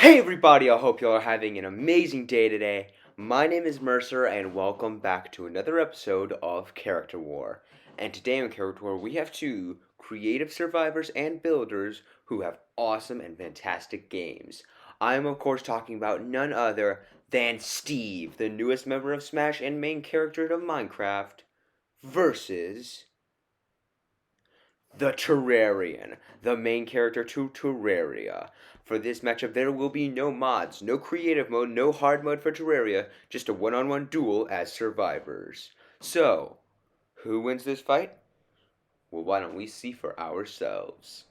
Hey everybody, I hope y'all are having an amazing day today. My name is Mercer and welcome back to another episode of Character War. And today on Character War we have two creative survivors and builders who have awesome and fantastic games. I am of course talking about none other than Steve, the newest member of Smash and main character of Minecraft, versus the Terrarian, the main character to Terraria. For this matchup, there will be no mods, no creative mode, no hard mode for Terraria, just a one-on-one duel as survivors. So, who wins this fight? Well, why don't we see for ourselves?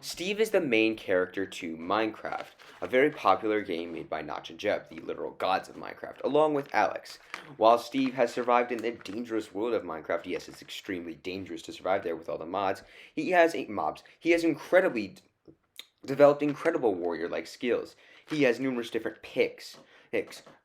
Steve is the main character to Minecraft, a very popular game made by Notch and Jeb, the literal gods of Minecraft, along with Alex. While Steve has survived in the dangerous world of Minecraft, yes, it's extremely dangerous to survive there with all the mods, he has incredibly developed incredible warrior-like skills. He has numerous different picks,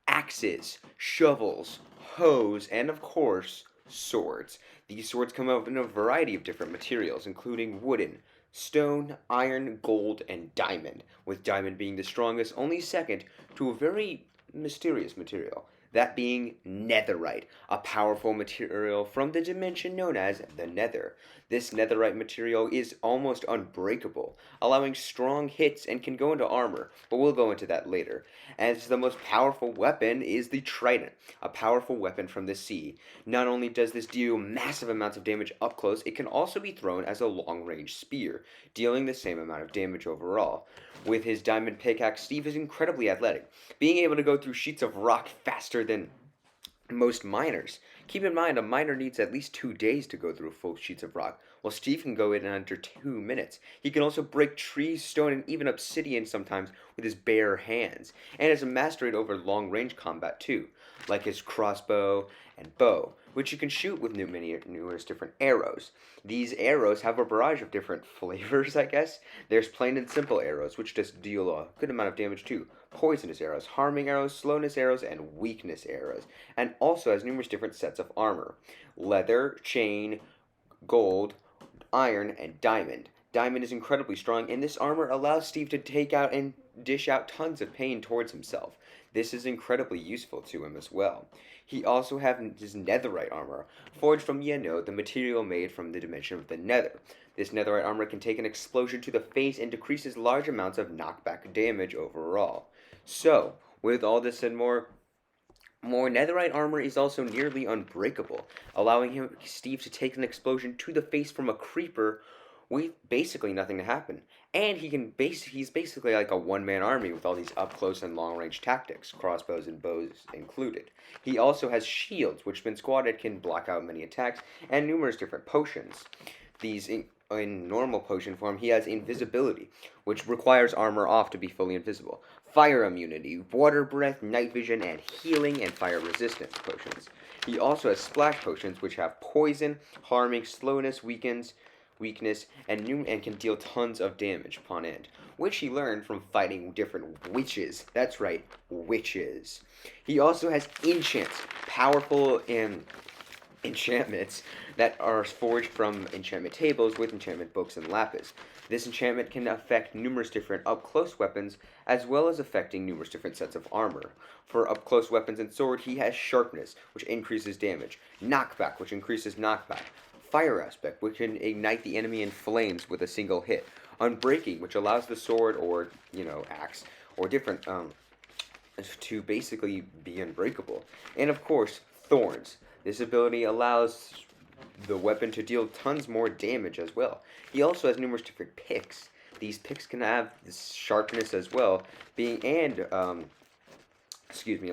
axes, shovels, hoes, and of course, swords. These swords come out in a variety of different materials, including wooden, stone, iron, gold, and diamond, with diamond being the strongest, only second to a very mysterious material, that being netherite, a powerful material from the dimension known as the nether. This netherite material is almost unbreakable, allowing strong hits and can go into armor, but we'll go into that later. As the most powerful weapon is the trident, a powerful weapon from the sea. Not only does this deal massive amounts of damage up close, it can also be thrown as a long-range spear, dealing the same amount of damage overall. With his diamond pickaxe, Steve is incredibly athletic, being able to go through sheets of rock faster than most miners. Keep in mind, a miner needs at least 2 days to go through full sheets of rock, while Steve can go in under 2 minutes. He can also break trees, stone, and even obsidian sometimes with his bare hands, and has mastered over long-range combat too, like his crossbow and bow, which you can shoot with numerous different arrows. These arrows have a barrage of different flavors, I guess. There's plain and simple arrows, which just deal a good amount of damage too. Poisonous arrows, harming arrows, slowness arrows, and weakness arrows, and also has numerous different sets of armor: leather, chain, gold, iron, and diamond. Diamond is incredibly strong, and this armor allows Steve to take out and dish out tons of pain towards himself. This is incredibly useful to him as well. He also has his netherite armor, forged from, the material made from the dimension of the nether. This netherite armor can take an explosion to the face and decreases large amounts of knockback damage overall. So, with all this and more netherite armor is also nearly unbreakable, allowing Steve to take an explosion to the face from a creeper with basically nothing to happen. And he's basically like a one-man army with all these up-close and long-range tactics, crossbows and bows included. He also has shields, which when squatted can block out many attacks, and numerous different potions. In normal potion form, he has invisibility, which requires armor off to be fully invisible. Fire immunity, water breath, night vision, and healing and fire resistance potions. He also has splash potions, which have poison, harming, slowness, weakness, and can deal tons of damage upon end, which he learned from fighting different witches. That's right, witches. He also has enchants, powerful enchantments that are forged from enchantment tables with enchantment books and lapis. This enchantment can affect numerous different up-close weapons, as well as affecting numerous different sets of armor. For up-close weapons and sword, he has sharpness, which increases damage, knockback, which increases knockback, fire aspect, which can ignite the enemy in flames with a single hit, unbreaking, which allows the sword or, axe, or different, to basically be unbreakable, and of course, thorns. This ability allows the weapon to deal tons more damage as well. He also has numerous different picks. These picks can have this sharpness as well, I'm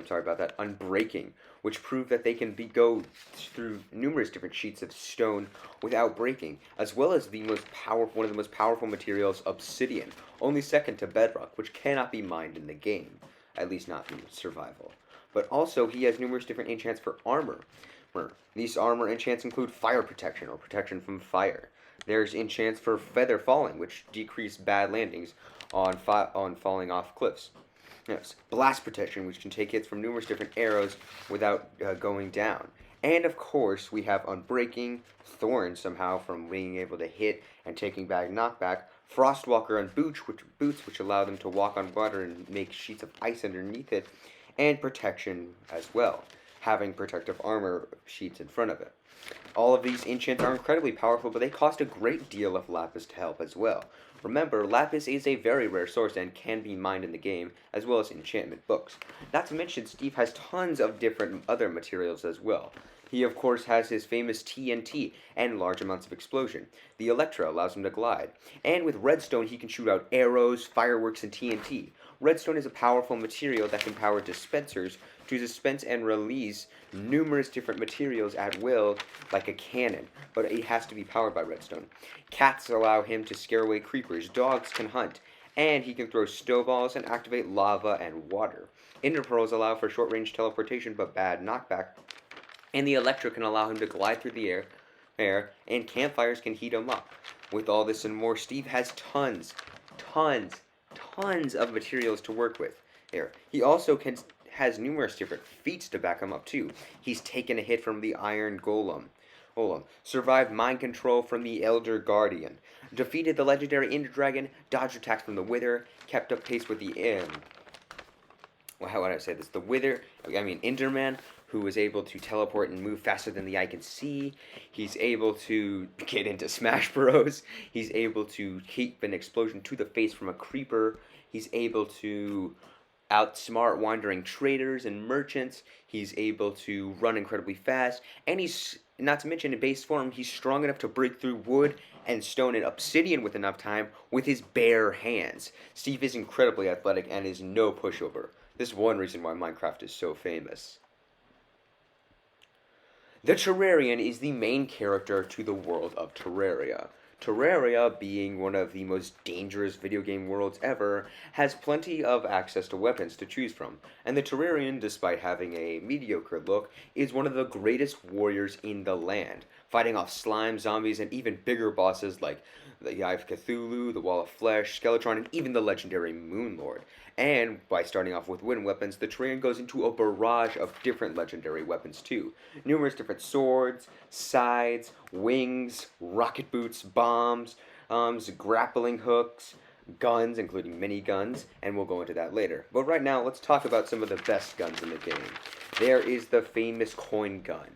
sorry about that, unbreaking, which prove that they can go through numerous different sheets of stone without breaking, as well as one of the most powerful materials, obsidian, only second to bedrock, which cannot be mined in the game, at least not in survival. But also, he has numerous different enchants for armor. These armor enchants include fire protection, or protection from fire. There's enchants for feather falling, which decrease bad landings on falling off cliffs. Yes, blast protection, which can take hits from numerous different arrows without going down. And of course, we have unbreaking, thorns somehow from being able to hit and taking back knockback, Frostwalker and boots which allow them to walk on water and make sheets of ice underneath it, and protection as well, having protective armor sheets in front of it. All of these enchants are incredibly powerful, but they cost a great deal of lapis to help as well. Remember, lapis is a very rare source and can be mined in the game, as well as enchantment books. Not to mention, Steve has tons of different other materials as well. He, of course, has his famous TNT and large amounts of explosion. The Electra allows him to glide. And with redstone, he can shoot out arrows, fireworks, and TNT. Redstone is a powerful material that can power dispensers to dispense and release numerous different materials at will, like a cannon, but it has to be powered by redstone. Cats allow him to scare away creepers, dogs can hunt, and he can throw snowballs and activate lava and water. Ender pearls allow for short-range teleportation but bad knockback, and the Electro can allow him to glide through the air, and campfires can heat him up. With all this and more, Steve has tons of materials to work with here. He also has numerous different feats to back him up too. He's taken a hit from the Iron Golem, survived mind control from the Elder Guardian, defeated the legendary Ender Dragon, dodged attacks from the Wither, kept up pace with the how would I say this? Enderman, who is able to teleport and move faster than the eye can see. He's able to get into Smash Bros. He's able to keep an explosion to the face from a creeper. He's able to outsmart wandering traders and merchants. He's able to run incredibly fast. And he's, not to mention in base form, he's strong enough to break through wood and stone and obsidian with enough time with his bare hands. Steve is incredibly athletic and is no pushover. This is one reason why Minecraft is so famous. The Terrarian is the main character to the world of Terraria. Terraria, being one of the most dangerous video game worlds ever, has plenty of access to weapons to choose from, and the Terrarian, despite having a mediocre look, is one of the greatest warriors in the land, fighting off slime, zombies, and even bigger bosses like the Eye of Cthulhu, the Wall of Flesh, Skeletron, and even the legendary Moonlord. And by starting off with wooden weapons, the Terrarian goes into a barrage of different legendary weapons too. Numerous different swords, scythes, wings, rocket boots, bombs, grappling hooks, guns, including miniguns, and we'll go into that later. But right now, let's talk about some of the best guns in the game. There is the famous coin gun.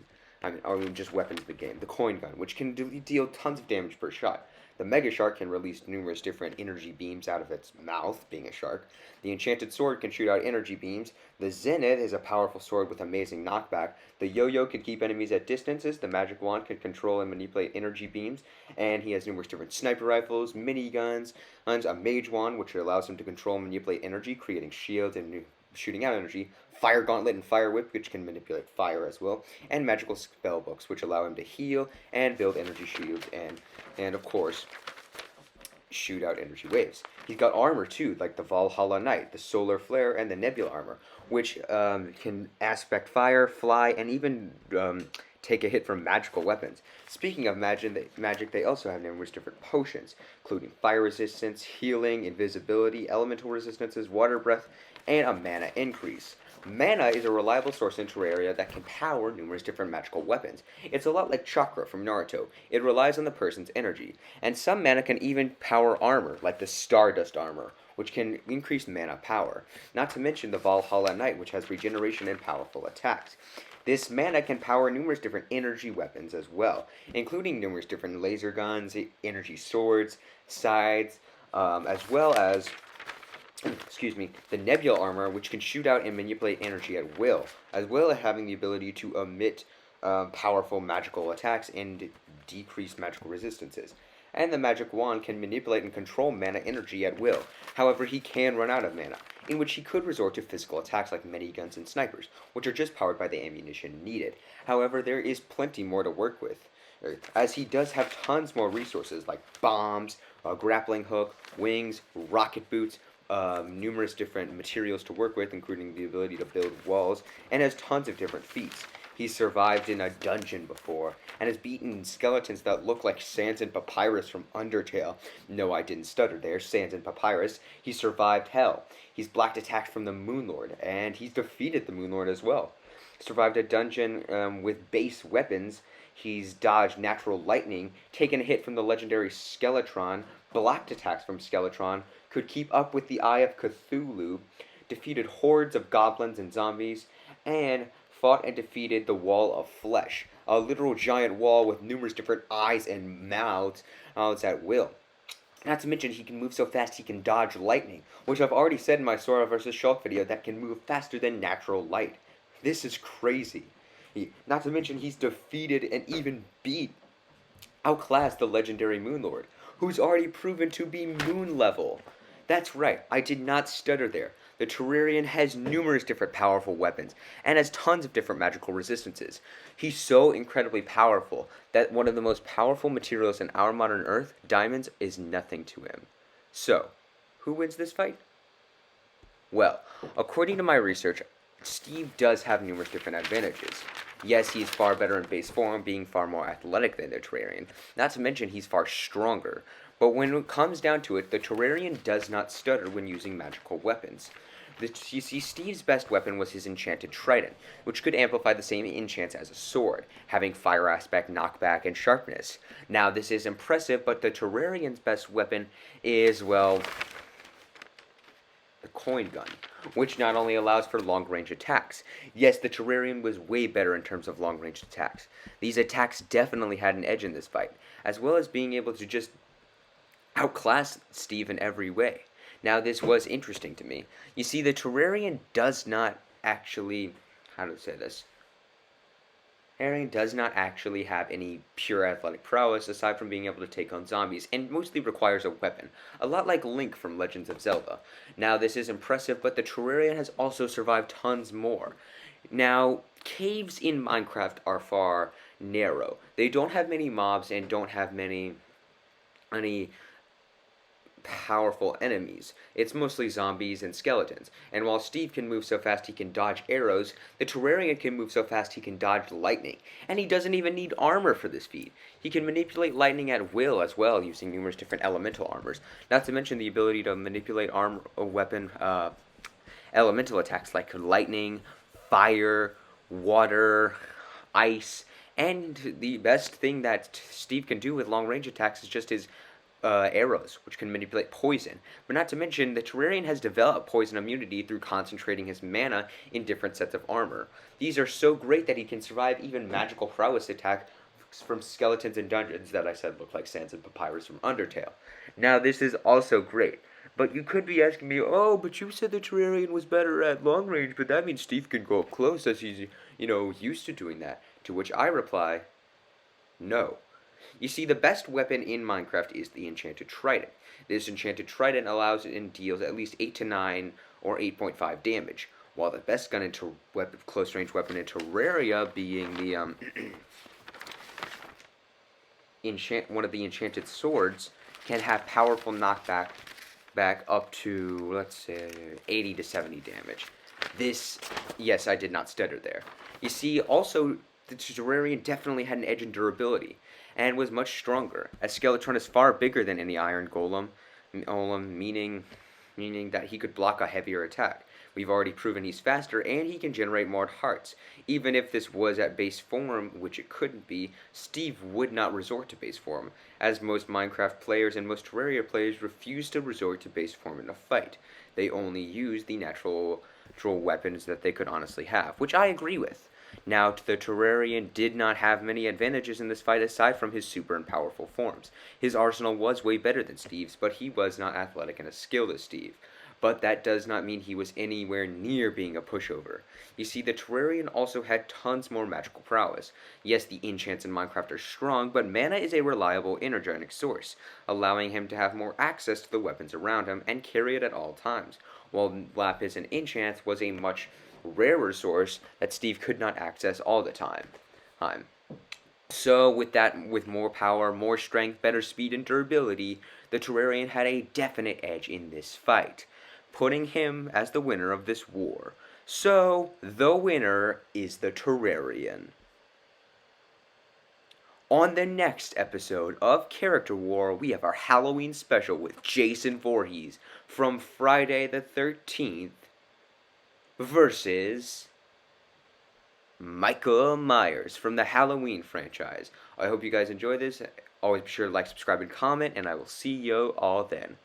Just weapons in the game. The coin gun, which can deal tons of damage per shot. The Mega Shark can release numerous different energy beams out of its mouth, being a shark. The Enchanted Sword can shoot out energy beams. The Zenith is a powerful sword with amazing knockback. The Yo-Yo can keep enemies at distances. The Magic Wand can control and manipulate energy beams. And he has numerous different sniper rifles, miniguns, a Mage Wand, which allows him to control and manipulate energy, creating shields and shooting out energy. Fire Gauntlet and Fire Whip, which can manipulate fire as well, and magical spell books, which allow him to heal and build energy shields and of course shoot out energy waves. He's got armor too, like the Valhalla Knight, the Solar Flare, and the Nebula Armor, which can aspect fire, fly, and even take a hit from magical weapons. Speaking of magic, they also have numerous different potions, including fire resistance, healing, invisibility, elemental resistances, water breath, and a mana increase. Mana is a reliable source in Terraria that can power numerous different magical weapons. It's a lot like chakra from Naruto. It relies on the person's energy. And some mana can even power armor, like the Stardust Armor, which can increase mana power. Not to mention the Valhalla Knight, which has regeneration and powerful attacks. This mana can power numerous different energy weapons as well, including numerous different laser guns, energy swords, scythes, as well as the Nebula Armor, which can shoot out and manipulate energy at will, as well as having the ability to emit powerful magical attacks and decrease magical resistances. And the Magic Wand can manipulate and control mana energy at will. However, he can run out of mana, in which he could resort to physical attacks like miniguns and snipers, which are just powered by the ammunition needed. However, there is plenty more to work with, as he does have tons more resources like bombs, a grappling hook, wings, rocket boots, numerous different materials to work with, including the ability to build walls, and has tons of different feats. He's survived in a dungeon before, and has beaten skeletons that look like Sans and Papyrus from Undertale. No, I didn't stutter there, Sans and Papyrus. He survived hell. He's blocked attacks from the Moonlord, and he's defeated the Moonlord as well. Survived a dungeon with base weapons. He's dodged natural lightning, taken a hit from the legendary Skeletron, blocked attacks from Skeletron, could keep up with the Eye of Cthulhu, defeated hordes of goblins and zombies, and fought and defeated the Wall of Flesh, a literal giant wall with numerous different eyes and mouths at will. Not to mention, he can move so fast he can dodge lightning, which I've already said in my Sora vs. Shulk video that can move faster than natural light. This is crazy. Not to mention, he's defeated and even outclassed the legendary Moonlord, who's already proven to be moon level. That's right, I did not stutter there. The Terrarian has numerous different powerful weapons, and has tons of different magical resistances. He's so incredibly powerful that one of the most powerful materials in our modern Earth, diamonds, is nothing to him. So, who wins this fight? Well, according to my research, Steve does have numerous different advantages. Yes, he's far better in base form, being far more athletic than the Terrarian. Not to mention, he's far stronger. But when it comes down to it, the Terrarian does not stutter when using magical weapons. You see, Steve's best weapon was his enchanted trident, which could amplify the same enchants as a sword, having fire aspect, knockback, and sharpness. Now, this is impressive, but the Terrarian's best weapon is, well, the coin gun, which not only allows for long-range attacks. Yes, the Terrarian was way better in terms of long-range attacks. These attacks definitely had an edge in this fight, as well as being able to just outclass Steve in every way. Now, this was interesting to me. You see, the Terrarian does not actually, how to say this? Terrarian does not actually have any pure athletic prowess aside from being able to take on zombies, and mostly requires a weapon, a lot like Link from Legends of Zelda. Now, this is impressive, but the Terrarian has also survived tons more. Now, caves in Minecraft are far narrow. They don't have many mobs and don't have many powerful enemies. It's mostly zombies and skeletons. And while Steve can move so fast he can dodge arrows, the Terrarian can move so fast he can dodge lightning. And he doesn't even need armor for this feat. He can manipulate lightning at will as well, using numerous different elemental armors. Not to mention the ability to manipulate elemental attacks like lightning, fire, water, ice, and the best thing that Steve can do with long-range attacks is just his arrows, which can manipulate poison. But not to mention, the Terrarian has developed poison immunity through concentrating his mana in different sets of armor. These are so great that he can survive even magical prowess attacks from skeletons in dungeons that I said look like Sans and Papyrus from Undertale. Now, this is also great. But you could be asking me, oh, but you said the Terrarian was better at long range, but that means Steve can go up close as he's, used to doing that. To which I reply, no. You see, the best weapon in Minecraft is the enchanted trident. This enchanted trident allows and deals at least 8 to 9 or 8.5 damage, while the best gun into close range weapon in Terraria being the one of the enchanted swords can have powerful knockback up to, let's say, 80 to 70 damage. Yes, I did not stutter there. You see, also, the Terrarian definitely had an edge in durability, and was much stronger, as Skeletron is far bigger than any Iron Golem, meaning that he could block a heavier attack. We've already proven he's faster, and he can generate more hearts. Even if this was at base form, which it couldn't be, Steve would not resort to base form, as most Minecraft players and most Terraria players refuse to resort to base form in a fight. They only use the natural weapons that they could honestly have, which I agree with. Now, the Terrarian did not have many advantages in this fight aside from his super and powerful forms. His arsenal was way better than Steve's, but he was not athletic and as skilled as Steve. But that does not mean he was anywhere near being a pushover. You see, the Terrarian also had tons more magical prowess. Yes, the enchants in Minecraft are strong, but mana is a reliable energetic source, allowing him to have more access to the weapons around him and carry it at all times, while lapis and enchants was a much rarer source that Steve could not access all the time. So with more power, more strength, better speed, and durability, the Terrarian had a definite edge in this fight, putting him as the winner of this war. So, the winner is the Terrarian. On the next episode of Character War, we have our Halloween special with Jason Vorhees from Friday the 13th versus Michael Myers from the Halloween franchise. I hope you guys enjoy this. Always be sure to like, subscribe, and comment, and I will see you all then.